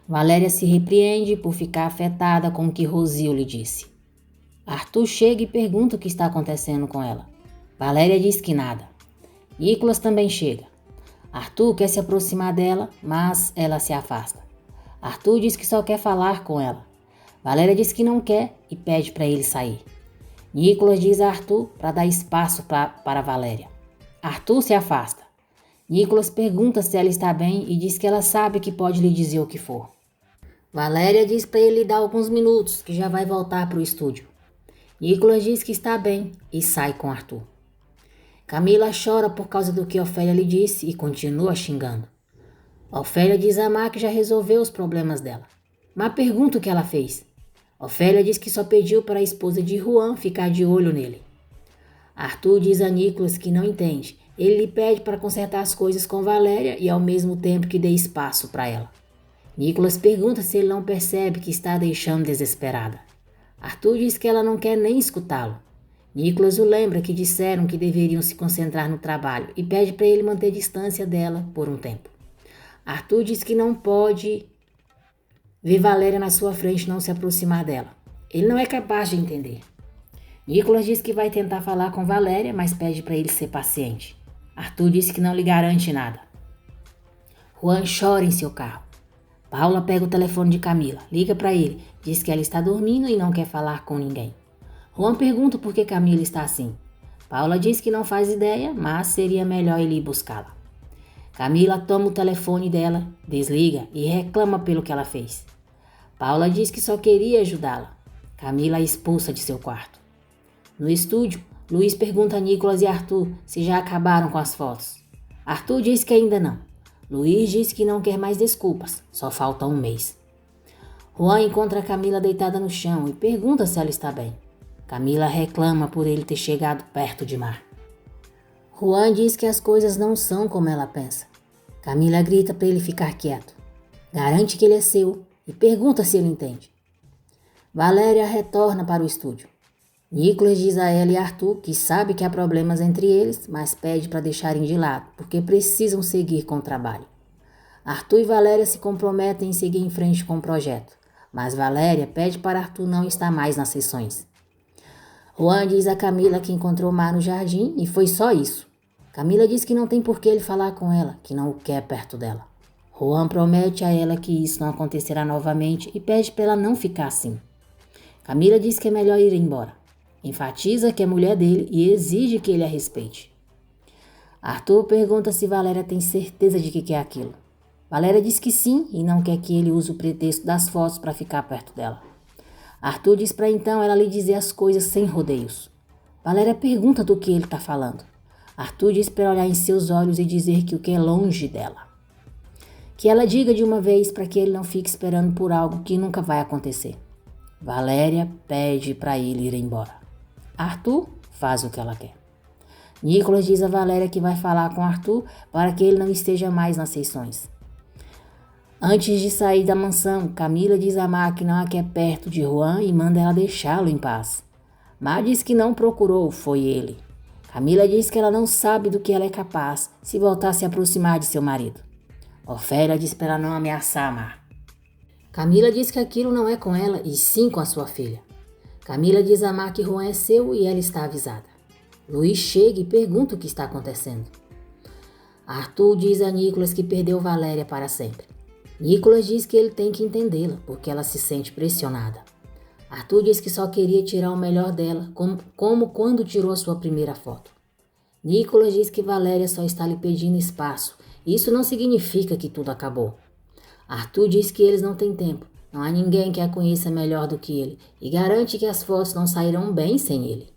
Valéria se repreende por ficar afetada com o que Rosil lhe disse. Arthur chega e pergunta o que está acontecendo com ela. Valéria diz que nada. Nicolas também chega. Arthur quer se aproximar dela, mas ela se afasta. Arthur diz que só quer falar com ela. Valéria diz que não quer e pede para ele sair. Nicolas diz a Arthur para dar espaço para Valéria. Arthur se afasta. Nicolas pergunta se ela está bem e diz que ela sabe que pode lhe dizer o que for. Valéria diz para ele dar alguns minutos, que já vai voltar para o estúdio. Nicolas diz que está bem e sai com Arthur. Camila chora por causa do que Ofélia lhe disse e continua xingando. Ofélia diz a Má que já resolveu os problemas dela. Má pergunta o que ela fez. Ofélia diz que só pediu para a esposa de Juan ficar de olho nele. Arthur diz a Nicolas que não entende. Ele lhe pede para consertar as coisas com Valéria e ao mesmo tempo que dê espaço para ela. Nicolas pergunta se ele não percebe que está a deixando desesperada. Arthur diz que ela não quer nem escutá-lo. Nicolas o lembra que disseram que deveriam se concentrar no trabalho e pede para ele manter distância dela por um tempo. Arthur diz que não pode ver Valéria na sua frente e não se aproximar dela. Ele não é capaz de entender. Nicolas diz que vai tentar falar com Valéria, mas pede para ele ser paciente. Arthur diz que não lhe garante nada. Juan chora em seu carro. Paula pega o telefone de Camila, liga para ele, diz que ela está dormindo e não quer falar com ninguém. Juan pergunta por que Camila está assim. Paula diz que não faz ideia, mas seria melhor ele ir buscá-la. Camila toma o telefone dela, desliga e reclama pelo que ela fez. Paula diz que só queria ajudá-la. Camila a expulsa de seu quarto. No estúdio, Luiz pergunta a Nicolas e Arthur se já acabaram com as fotos. Arthur diz que ainda não. Luiz diz que não quer mais desculpas, só falta um mês. Juan encontra Camila deitada no chão e pergunta se ela está bem. Camila reclama por ele ter chegado perto de Mar. Juan diz que as coisas não são como ela pensa. Camila grita para ele ficar quieto. Garante que ele é seu e pergunta se ele entende. Valéria retorna para o estúdio. Nicolas diz a ela e a Arthur que sabe que há problemas entre eles, mas pede para deixarem de lado, porque precisam seguir com o trabalho. Arthur e Valéria se comprometem em seguir em frente com o projeto, mas Valéria pede para Arthur não estar mais nas sessões. Juan diz a Camila que encontrou Mar no jardim e foi só isso. Camila diz que não tem por que ele falar com ela, que não o quer perto dela. Juan promete a ela que isso não acontecerá novamente e pede para ela não ficar assim. Camila diz que é melhor ir embora. Enfatiza que é mulher dele e exige que ele a respeite. Arthur pergunta se Valéria tem certeza de que quer aquilo. Valéria diz que sim e não quer que ele use o pretexto das fotos para ficar perto dela. Arthur diz para então ela lhe dizer as coisas sem rodeios. Valéria pergunta do que ele está falando. Arthur diz para olhar em seus olhos e dizer que o quer longe dela. Que ela diga de uma vez para que ele não fique esperando por algo que nunca vai acontecer. Valéria pede para ele ir embora. Arthur faz o que ela quer. Nicolas diz a Valéria que vai falar com Arthur para que ele não esteja mais nas sessões. Antes de sair da mansão, Camila diz a Má que não a quer perto de Juan e manda ela deixá-lo em paz. Má diz que não procurou, foi ele. Camila diz que ela não sabe do que ela é capaz se voltar a se aproximar de seu marido. Ofélia diz para ela não ameaçar Má. Camila diz que aquilo não é com ela e sim com a sua filha. Camila diz a Má que Juan é seu e ela está avisada. Luiz chega e pergunta o que está acontecendo. Arthur diz a Nicolas que perdeu Valéria para sempre. Nicolas diz que ele tem que entendê-la, porque ela se sente pressionada. Arthur diz que só queria tirar o melhor dela, como quando tirou a sua primeira foto. Nicolas diz que Valéria só está lhe pedindo espaço. Isso não significa que tudo acabou. Arthur diz que eles não têm tempo. Não há ninguém que a conheça melhor do que ele e garante que as fotos não sairão bem sem ele.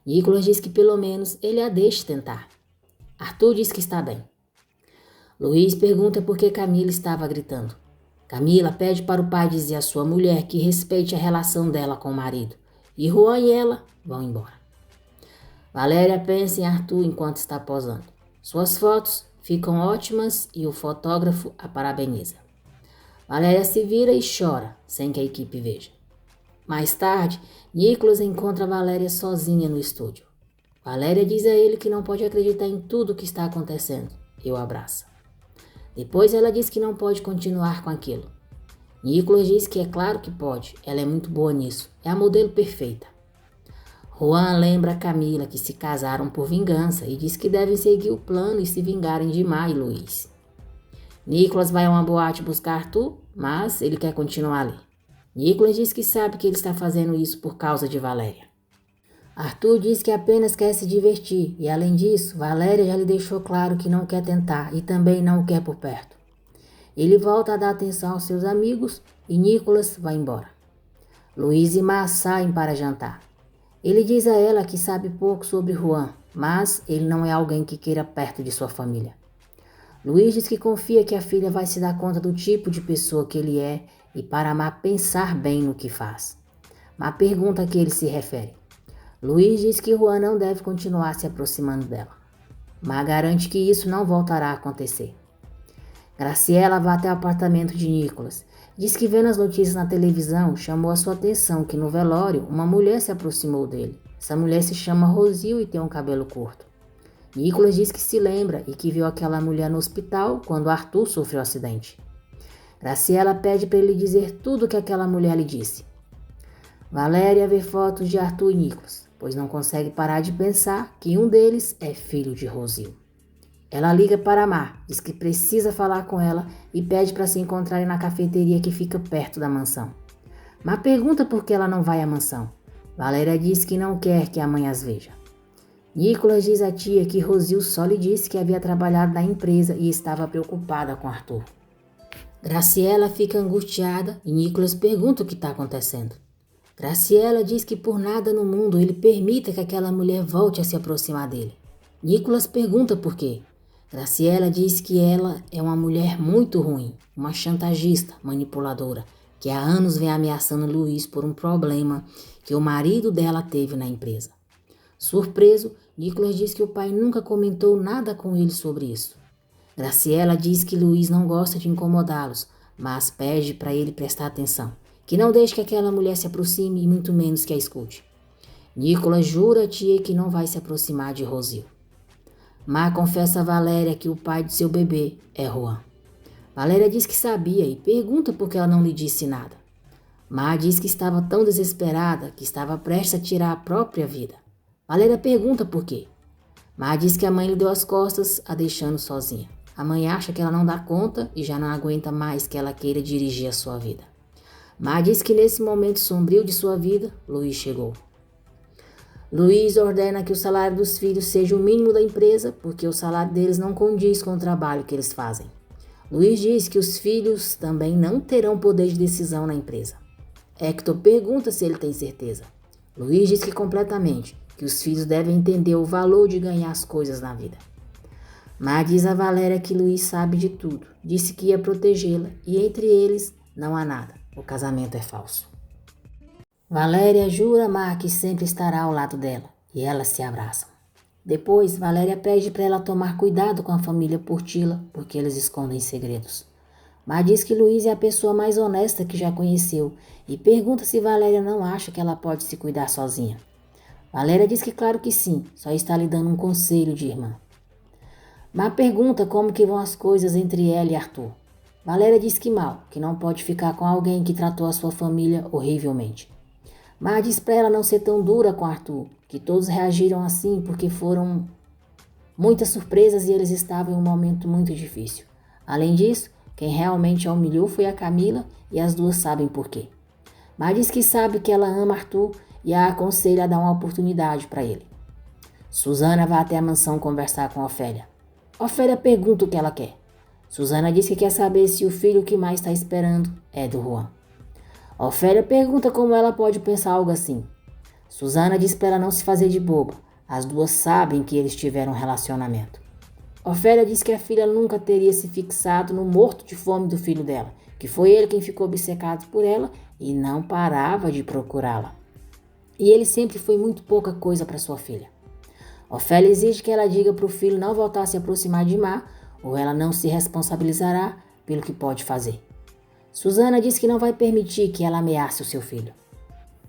Nicolas diz que pelo menos ele a deixe tentar. Arthur diz que está bem. Luiz pergunta por que Camila estava gritando. Camila pede para o pai dizer à sua mulher que respeite a relação dela com o marido. E Juan e ela vão embora. Valéria pensa em Arthur enquanto está posando. Suas fotos ficam ótimas e o fotógrafo a parabeniza. Valéria se vira e chora, sem que a equipe veja. Mais tarde, Nicolas encontra Valéria sozinha no estúdio. Valéria diz a ele que não pode acreditar em tudo o que está acontecendo e o abraça. Depois ela diz que não pode continuar com aquilo. Nicolas diz que é claro que pode, ela é muito boa nisso, é a modelo perfeita. Juan lembra a Camila que se casaram por vingança e diz que devem seguir o plano e se vingarem de Má e Luiz. Nicolas vai a uma boate buscar Arthur, mas ele quer continuar ali. Nicolas diz que sabe que ele está fazendo isso por causa de Valéria. Arthur diz que apenas quer se divertir e, além disso, Valéria já lhe deixou claro que não quer tentar e também não o quer por perto. Ele volta a dar atenção aos seus amigos e Nicolas vai embora. Luiz e Má saem para jantar. Ele diz a ela que sabe pouco sobre Juan, mas ele não é alguém que queira perto de sua família. Luiz diz que confia que a filha vai se dar conta do tipo de pessoa que ele é e para Má pensar bem no que faz. Má pergunta a que ele se refere. Luiz diz que Juan não deve continuar se aproximando dela. Má garante que isso não voltará a acontecer. Graciela vai até o apartamento de Nicolas. Diz que vendo as notícias na televisão chamou a sua atenção que no velório uma mulher se aproximou dele. Essa mulher se chama Rosil e tem um cabelo curto. Nicolas diz que se lembra e que viu aquela mulher no hospital quando Arthur sofreu um acidente. Graciela pede para ele dizer tudo o que aquela mulher lhe disse. Valéria vê fotos de Arthur e Nicolas, pois não consegue parar de pensar que um deles é filho de Rosil. Ela liga para Má, diz que precisa falar com ela e pede para se encontrarem na cafeteria que fica perto da mansão. Má pergunta por que ela não vai à mansão. Valéria diz que não quer que a mãe as veja. Nicolas diz à tia que Rosil só lhe disse que havia trabalhado na empresa e estava preocupada com Arthur. Graciela fica angustiada e Nicolas pergunta o que está acontecendo. Graciela diz que por nada no mundo ele permita que aquela mulher volte a se aproximar dele. Nicolas pergunta por quê. Graciela diz que ela é uma mulher muito ruim, uma chantagista, manipuladora, que há anos vem ameaçando Luiz por um problema que o marido dela teve na empresa. Surpreso, Nicolas diz que o pai nunca comentou nada com ele sobre isso. Graciela diz que Luiz não gosta de incomodá-los, mas pede para ele prestar atenção, que não deixe que aquela mulher se aproxime e muito menos que a escute. Nicolas jura à tia que não vai se aproximar de Rosil. Má confessa a Valéria que o pai de seu bebê é Juan. Valéria diz que sabia e pergunta por que ela não lhe disse nada. Má diz que estava tão desesperada que estava prestes a tirar a própria vida. Valéria pergunta por quê. Má diz que a mãe lhe deu as costas, a deixando sozinha. A mãe acha que ela não dá conta e já não aguenta mais que ela queira dirigir a sua vida. Má diz que nesse momento sombrio de sua vida, Luiz chegou. Luiz ordena que o salário dos filhos seja o mínimo da empresa, porque o salário deles não condiz com o trabalho que eles fazem. Luiz diz que os filhos também não terão poder de decisão na empresa. Hector pergunta se ele tem certeza. Luiz diz que completamente, que os filhos devem entender o valor de ganhar as coisas na vida. Má diz a Valéria que Luiz sabe de tudo, disse que ia protegê-la e entre eles não há nada, o casamento é falso. Valéria jura a Má que sempre estará ao lado dela e elas se abraçam. Depois, Valéria pede para ela tomar cuidado com a família Portilla, porque eles escondem segredos. Má diz que Luiz é a pessoa mais honesta que já conheceu e pergunta se Valéria não acha que ela pode se cuidar sozinha. Valéria diz que claro que sim, só está lhe dando um conselho de irmã. Má pergunta como que vão as coisas entre ela e Arthur. Valéria diz que mal, que não pode ficar com alguém que tratou a sua família horrivelmente. Má diz para ela não ser tão dura com Arthur, que todos reagiram assim porque foram muitas surpresas e eles estavam em um momento muito difícil. Além disso, quem realmente a humilhou foi a Camila e as duas sabem por quê. Má diz que sabe que ela ama Arthur e a aconselha a dar uma oportunidade para ele. Susana vai até a mansão conversar com Ofélia. Ofélia pergunta o que ela quer. Susana diz que quer saber se o filho que mais está esperando é do Juan. Ofélia pergunta como ela pode pensar algo assim. Susana diz para ela não se fazer de boba. As duas sabem que eles tiveram um relacionamento. Ofélia diz que a filha nunca teria se fixado no morto de fome do filho dela, que foi ele quem ficou obcecado por ela e não parava de procurá-la. E ele sempre foi muito pouca coisa para sua filha. Ofélia exige que ela diga para o filho não voltar a se aproximar de Má, ou ela não se responsabilizará pelo que pode fazer. Susana diz que não vai permitir que ela ameace o seu filho.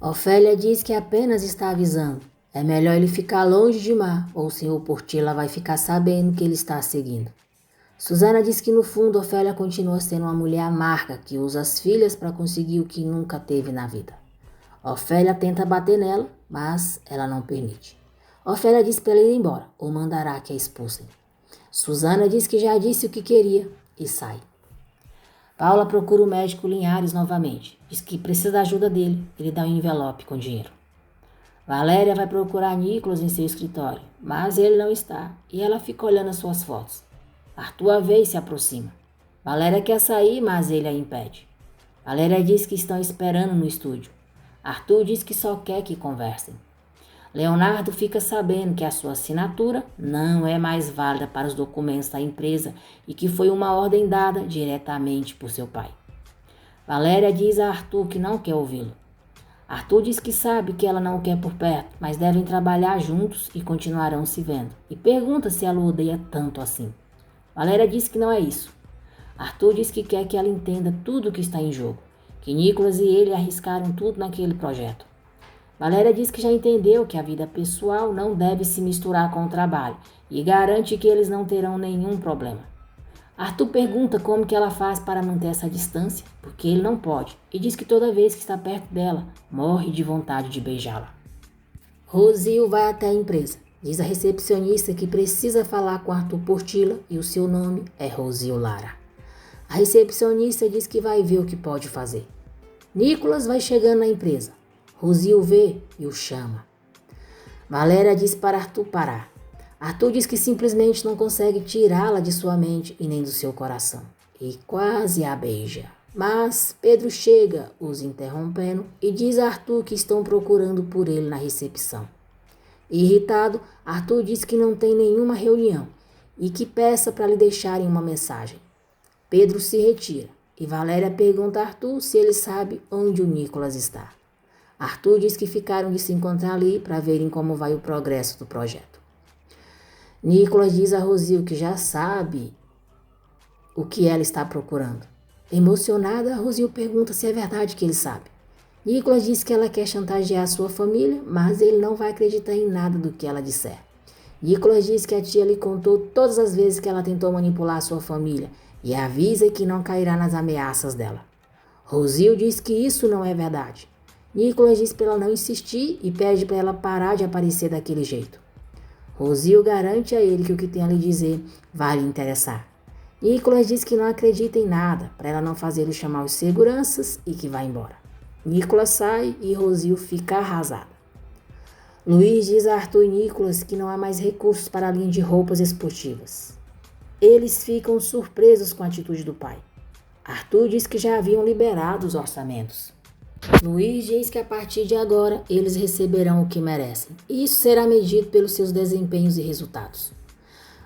Ofélia diz que apenas está avisando. É melhor ele ficar longe de Má, ou o senhor Portilla vai ficar sabendo que ele está a seguindo. Susana diz que no fundo Ofélia continua sendo uma mulher amarga que usa as filhas para conseguir o que nunca teve na vida. Ofélia tenta bater nela, mas ela não permite. Ofélia diz para ela ir embora ou mandará que a expulsem. Susana diz que já disse o que queria e sai. Paula procura o médico Linhares novamente. Diz que precisa da ajuda dele. Ele dá um envelope com dinheiro. Valéria vai procurar Nicolas em seu escritório, mas ele não está e ela fica olhando as suas fotos. Arthur a vê e se aproxima. Valéria quer sair, mas ele a impede. Valéria diz que estão esperando no estúdio. Arthur diz que só quer que conversem. Leonardo fica sabendo que a sua assinatura não é mais válida para os documentos da empresa e que foi uma ordem dada diretamente por seu pai. Valéria diz a Arthur que não quer ouvi-lo. Arthur diz que sabe que ela não o quer por perto, mas devem trabalhar juntos e continuarão se vendo. E pergunta se ela o odeia tanto assim. Valéria diz que não é isso. Arthur diz que quer que ela entenda tudo o que está em jogo, que Nicolas e ele arriscaram tudo naquele projeto. Valéria diz que já entendeu que a vida pessoal não deve se misturar com o trabalho e garante que eles não terão nenhum problema. Arthur pergunta como que ela faz para manter essa distância, porque ele não pode, e diz que toda vez que está perto dela, morre de vontade de beijá-la. Rosil vai até a empresa. Diz a recepcionista que precisa falar com Arthur Portilla e o seu nome é Rosil Lara. A recepcionista diz que vai ver o que pode fazer. Nicolas vai chegando na empresa. Rosil vê e o chama. Valéria diz para Arthur parar. Arthur diz que simplesmente não consegue tirá-la de sua mente e nem do seu coração. E quase a beija. Mas Pedro chega, os interrompendo, e diz a Arthur que estão procurando por ele na recepção. Irritado, Arthur diz que não tem nenhuma reunião e que peça para lhe deixarem uma mensagem. Pedro se retira e Valéria pergunta a Arthur se ele sabe onde o Nicolas está. Arthur diz que ficaram de se encontrar ali para verem como vai o progresso do projeto. Nicolas diz a Rosil que já sabe o que ela está procurando. Emocionada, Rosil pergunta se é verdade que ele sabe. Nicolas diz que ela quer chantagear sua família, mas ele não vai acreditar em nada do que ela disser. Nicolas diz que a tia lhe contou todas as vezes que ela tentou manipular sua família e avisa que não cairá nas ameaças dela. Rosil diz que isso não é verdade. Nicolas diz para ela não insistir e pede para ela parar de aparecer daquele jeito. Rosil garante a ele que o que tem a lhe dizer vai lhe interessar. Nicolas diz que não acredita em nada, para ela não fazê-lo chamar os seguranças e que vai embora. Nicolas sai e Rosil fica arrasada. Luiz diz a Arthur e Nicolas que não há mais recursos para a linha de roupas esportivas. Eles ficam surpresos com a atitude do pai. Arthur diz que já haviam liberado os orçamentos. Luiz diz que a partir de agora eles receberão o que merecem, e isso será medido pelos seus desempenhos e resultados.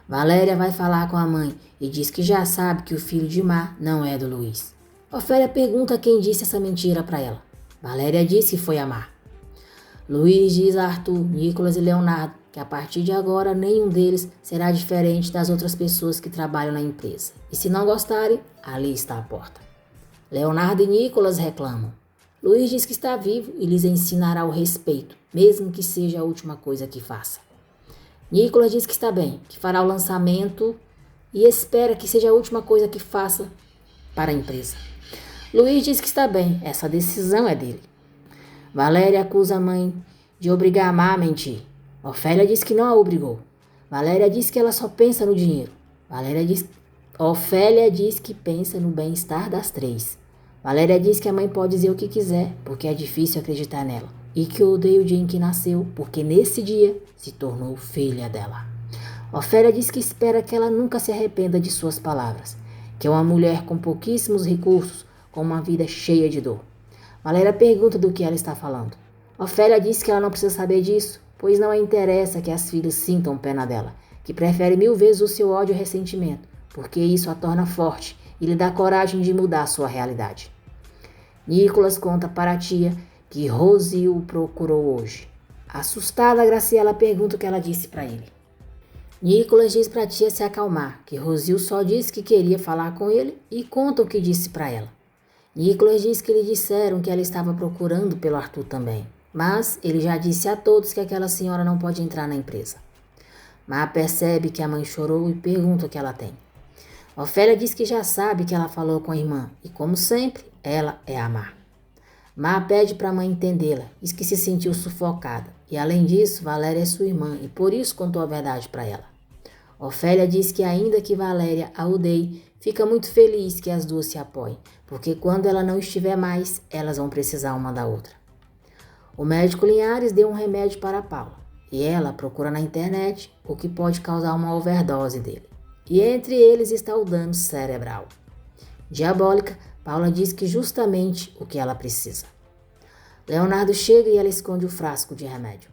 Valéria vai falar com a mãe e diz que já sabe que o filho de Mar não é do Luiz. Ofélia pergunta quem disse essa mentira para ela. Valéria diz que foi a Mar. Luiz diz a Arthur, Nicolas e Leonardo que a partir de agora nenhum deles será diferente das outras pessoas que trabalham na empresa. E se não gostarem, ali está a porta. Leonardo e Nicolas reclamam. Luiz diz que está vivo e lhes ensinará o respeito, mesmo que seja a última coisa que faça. Nicolas diz que está bem, que fará o lançamento e espera que seja a última coisa que faça para a empresa. Luiz diz que está bem, essa decisão é dele. Valéria acusa a mãe de obrigar a Mar a mentir. Ofélia diz que não a obrigou. Valéria diz que ela só pensa no dinheiro. Ofélia diz que pensa no bem-estar das três. Valéria diz que a mãe pode dizer o que quiser, porque é difícil acreditar nela. E que odeia o dia em que nasceu, porque nesse dia se tornou filha dela. Ofélia diz que espera que ela nunca se arrependa de suas palavras, que é uma mulher com pouquíssimos recursos, com uma vida cheia de dor. Valéria pergunta do que ela está falando. Ofélia diz que ela não precisa saber disso, pois não a interessa que as filhas sintam pena dela, que prefere 1000 vezes o seu ódio e ressentimento, porque isso a torna forte e lhe dá coragem de mudar sua realidade. Nicolas conta para a tia que Rosil o procurou hoje. Assustada, Graciela pergunta o que ela disse para ele. Nicolas diz para a tia se acalmar, que Rosil só disse que queria falar com ele e conta o que disse para ela. Nicolas diz que lhe disseram que ela estava procurando pelo Arthur também, mas ele já disse a todos que aquela senhora não pode entrar na empresa. Mar percebe que a mãe chorou e pergunta o que ela tem. Ofélia diz que já sabe que ela falou com a irmã e, como sempre, ela é a Má. Má pede para a mãe entendê-la, diz que se sentiu sufocada e, além disso, Valéria é sua irmã e por isso contou a verdade para ela. Ofélia diz que ainda que Valéria a odeie, fica muito feliz que as duas se apoiem, porque quando ela não estiver mais, elas vão precisar uma da outra. O médico Linhares deu um remédio para Paula e ela procura na internet o que pode causar uma overdose dele. E entre eles está o dano cerebral. Diabólica, Paula diz que justamente o que ela precisa. Leonardo chega e ela esconde o frasco de remédio.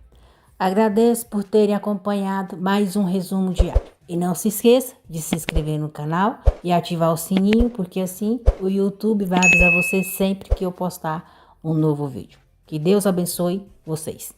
Agradeço por terem acompanhado mais um resumo diário. E não se esqueça de se inscrever no canal e ativar o sininho, porque assim o YouTube vai avisar você sempre que eu postar um novo vídeo. Que Deus abençoe vocês.